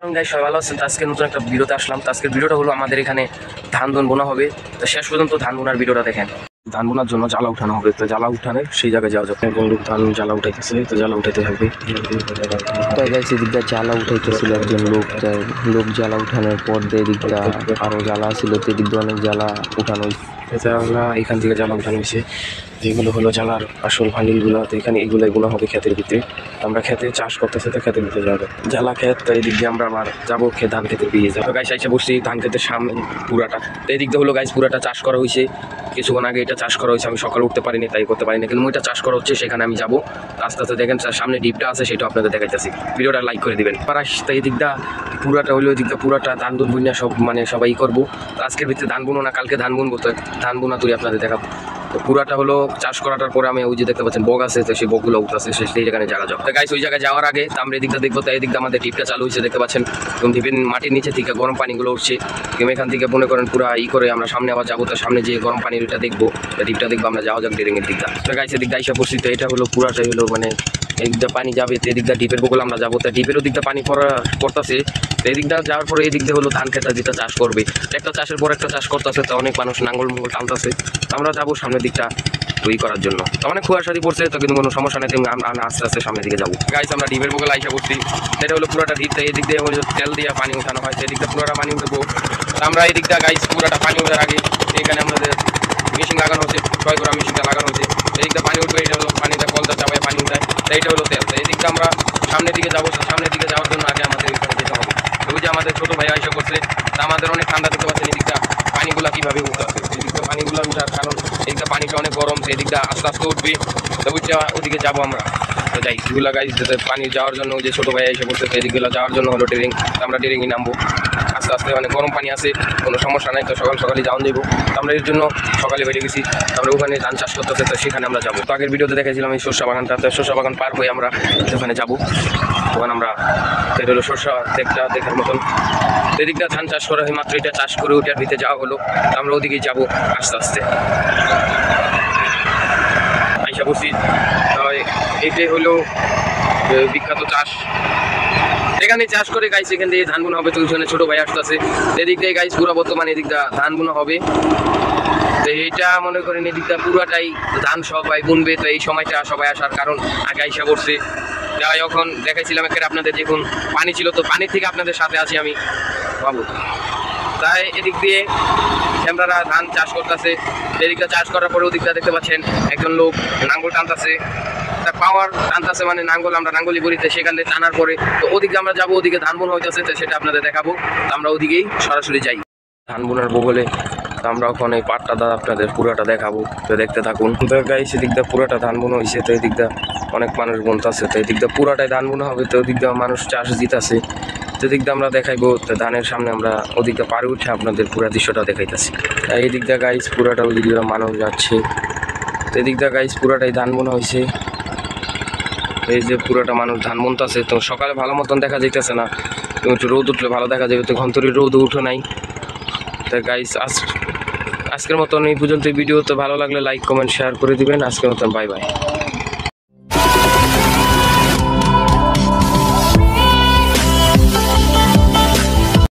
Guys সবাই ভালো আছেন। আজকে নতুন একটা ভিডিওতে আসলাম। আজকের ভিডিওটা হলো আমাদের এখানে ধান বোনা হবে। তো শেষ পর্যন্ত ধান বোনার ভিডিওটা দেখেন। ধান বোনার জন্য জ্বালা উঠানো হবে। তো জ্বালা উঠানে সেই জায়গায় যাওয়া যাবে। লোক ধান জ্বালা উঠাইতেছে, তো জ্বালা উঠাইতে হবে। তাই গাইছে এদিকটা জ্বালা উঠাইতেছিল একজন লোক। লোক জ্বালা উঠানোর পর এদিকটা আরো জ্বালা ছিল, এদিক দিয়ে অনেক জ্বালা উঠানো হয়েছে। জ্বালা এখান থেকে জ্বালা উঠানো হয়েছে, যেগুলো হলো জ্বালার আসল ভান্ডিলগুলো। তো এখানে এগুলো হবে ক্ষেতের ভিতরে। আমরা খেতে চাষ করতেছি, তো খেতের ভিতরে যাবে জ্বালা ক্ষেত। তো এই দিক দিয়ে আমরা আবার যাবো ধান খেতে দিয়ে যাবো। গাইস এসে বসছি ধান খেতের সামনে পুরাটা। তো এই দিক দিয়ে হলো গাইস পুরাটা চাষ করা হয়েছে। কিছুক্ষণ আগে এটা চাষ করা হয়েছে, আমি সকালে উঠতে পারিনি তাই করতে পারিনি, কিন্তু এটা চাষ করা হচ্ছে, সেখানে আমি যাবো। আস্তে আস্তে দেখেন সামনে ডিপটা আছে, সেটা আপনাদের দেখাইতেছি। ভিডিওটা লাইক করে দিবেন। তো এই দিকটা পুরাটা হলো, দিকটা পুরাটা ধান বুনা সব সবাই করবো। আজকের ভিতরে ধান বুনো না, কালকে ধান বুনবো। তো ধান বোনা তুই আপনাদের দেখাবো। তো পুরাটা হলো চাষ করাটার পরে আমি ওই যে দেখতে পাচ্ছেন বগ আছে, তো সেই বগগুলো উঠতেছে, সেই জায়গায় জায়গা যাও। তো গাইস ওই জায়গায় যাওয়ার আগে আমরা এই দিকটা দেখবো। তো এই দিকটা আমাদের ডিপটা চালু হয়েছে, দেখতে পাচ্ছেন। এবং ডিপের মাটির নিচে থেকে গরম পানিগুলো উঠছে। এবং এখান থেকে মনে করেন পুরা করে আমরা সামনে আবার যাবো। তো সামনে যে গরম পানিটা দেখবো, ডিপটা দেখবো আমরা, যাওয়া যাক ডেরিংয়ের দিকটা। তো গাইস এদিকটা এসে পড়ছি। তো এটা হলো পুরাটাই হলো এদিকটা পানি যাবে, তো এদিকটা ডিপের বগল আমরা যাবো। তো ডিপেরও দিকটা পানি পড়তেছে। তো এদিকটা যাওয়ার পরে এই দিক দিয়ে হলো ধান খেতে দিকটা চাষ করবে। একটা চাষের পর একটা চাষ করতেছে, তো অনেক মানুষ নাঙ্গল মঙ্গল টানতেছে। আমরা যাবো সামনের দিকটা তৈরি করার জন্য। তো অনেক কুয়াশাদি পড়ছে, তো কিন্তু কোনো সমস্যা নেই। আমরা আস্তে আস্তে সামনের দিকে যাবো। গাইস আমরা ডিপের বগল আইসা করছি। এটা হলো পুরাটা ডিপ। তো এই দিক দিয়ে তেল দিয়ে পানি উঠানো হয়, এদিকটা পুরাটা পানি উঠবো। আমরা এই দিকটা গাইস পুরাটা পানি ওঠার আগে এখানে আমাদের মেশিন লাগানো হচ্ছে, ছয় করা মেশিনটা লাগানো হচ্ছে। এদিকটা পানি উঠবে, এটা হলো পানিটা কলটা চাপায় পানি উঠায়। তো এইটা হলো তেল। তো এই দিকটা আমরা সামনের দিকে যাবো। সামনের দিকে যাওয়ার জন্য আগে আমাদের এখানে যেতে হবে। ওই যে আমাদের ছোটো ভাই আইসা করছে, তা আমাদের অনেক ঠান্ডা দেখতে পাচ্ছেন। এদিকটা পানিগুলা কীভাবে উঠতে আছে, এদিকটা পানিগুলো উঠার কারণ এদিকটা পানিটা অনেক গরম, তো এদিকটা আস্তে আস্তে উঠবে। তো ওদিকে যাবো আমরা। তো যাই এগুলো গাইস পানি যাওয়ার জন্য ওই যে ছোটো ভাই এসে করছে, তো এদিকগুলো যাওয়ার জন্য হলো ট্রেনিং। আমরা ট্রেনিংয়ে নামবো আস্তে আস্তে। গরম পানি আছে, কোনো সমস্যা নাই। তো সকালে যাওয়া যাবো। আমরা এর জন্য সকালে বেরিয়ে গেছি। আমরা ওখানে ধান চাষ করতেছে, তো সেখানে আমরা যাবো। তো আগের ভিডিওতে দেখেছিলাম এই সরষা বাগানটা। তো সরষা বাগান পার হয়ে আমরা ওখানে যাবো। তখন আমরা এটা হলো সরষা দেখটা দেখার মতন। এদিকটা ধান চাষ করা হয় মাত্র, এটা চাষ করে ওটার ভিতরে যাওয়া হলো। আমরা ওদিকেই যাবো আস্তে আস্তে। আইসা বসি। এটাই হলো বিখ্যাত চাষ। এখানে চাষ করে গাইস এখান থেকে ধান বোনা হবে। তো ওইখানে ছোটো ভাই আসতেছে, এদিক দিয়ে গাইস পুরো বর্তমানে এদিকটা ধান বোনা হবে। তো এইটা মনে করেন এদিকটা পুরাটাই ধান সবাই বুনবে। তো এই সময়টা সবাই আসার কারণ আগে আইসা করছে। যাই এখন দেখাইছিলাম এখানে আপনাদের, দেখুন পানি ছিল, তো পানির থেকে আপনাদের সাথে আছি আমি বাবু। তাই এদিক দিয়ে ক্যামেরারা ধান চাষ করতেছে। এদিকটা চাষ করার পরে ওদিকটা দেখতে পাচ্ছেন একজন লোক নাঙ্গল টানতেছে, পাওয়ার টানতেছে, নাঙ্গল আমরা নাঙ্গলি বলিতে, সেখানে টানার পরে তো ওদিকে আমরা যাবো। ওদিকে ধান বোনা হইতেছে, তো সেটা আপনাদের দেখাবো। আমরা ওদিকেই সরাসরি যাই ধান বোনার বগলে। আমরা ওখানে পাটটা আপনাদের পুরাটা দেখাবো, তো দেখতে থাকুন। তো গাইস এদিকটা পুরাটা ধান বোনা হয়েছে, তো এদিকটা অনেক মানুষ বুনতেছে। তো এদিকটা পুরাটাই ধান বোনা হবে। তো ওদিকটা মানুষ চাষ জিতাছে, তো এদিকটা আমরা দেখাইবো। তো ধানের সামনে আমরা ওদিকটা পারে উঠে আপনাদের পুরা দৃশ্যটা দেখাইতেছি। এই দিকটা গাইস পুরাটা ওইদিকে মানুষ যাচ্ছে। তো এদিকটা গাইস পুরাটাই ধান বোনা হয়েছে। এই যে পুরাটা মানুষ ধান বুনতেছে। তো সকালে ভালো মতন দেখা যাইতেছে না, তো একটু রোদ উঠলে ভালো দেখা যাবে। তো ঘন্তরী রোদ উঠে নাই। তো গাইস আজকের মতন এই পর্যন্ত ভিডিও। তো ভালো লাগলে লাইক কমেন্ট শেয়ার করে দিবেন। আজকের মতন বাই বাই।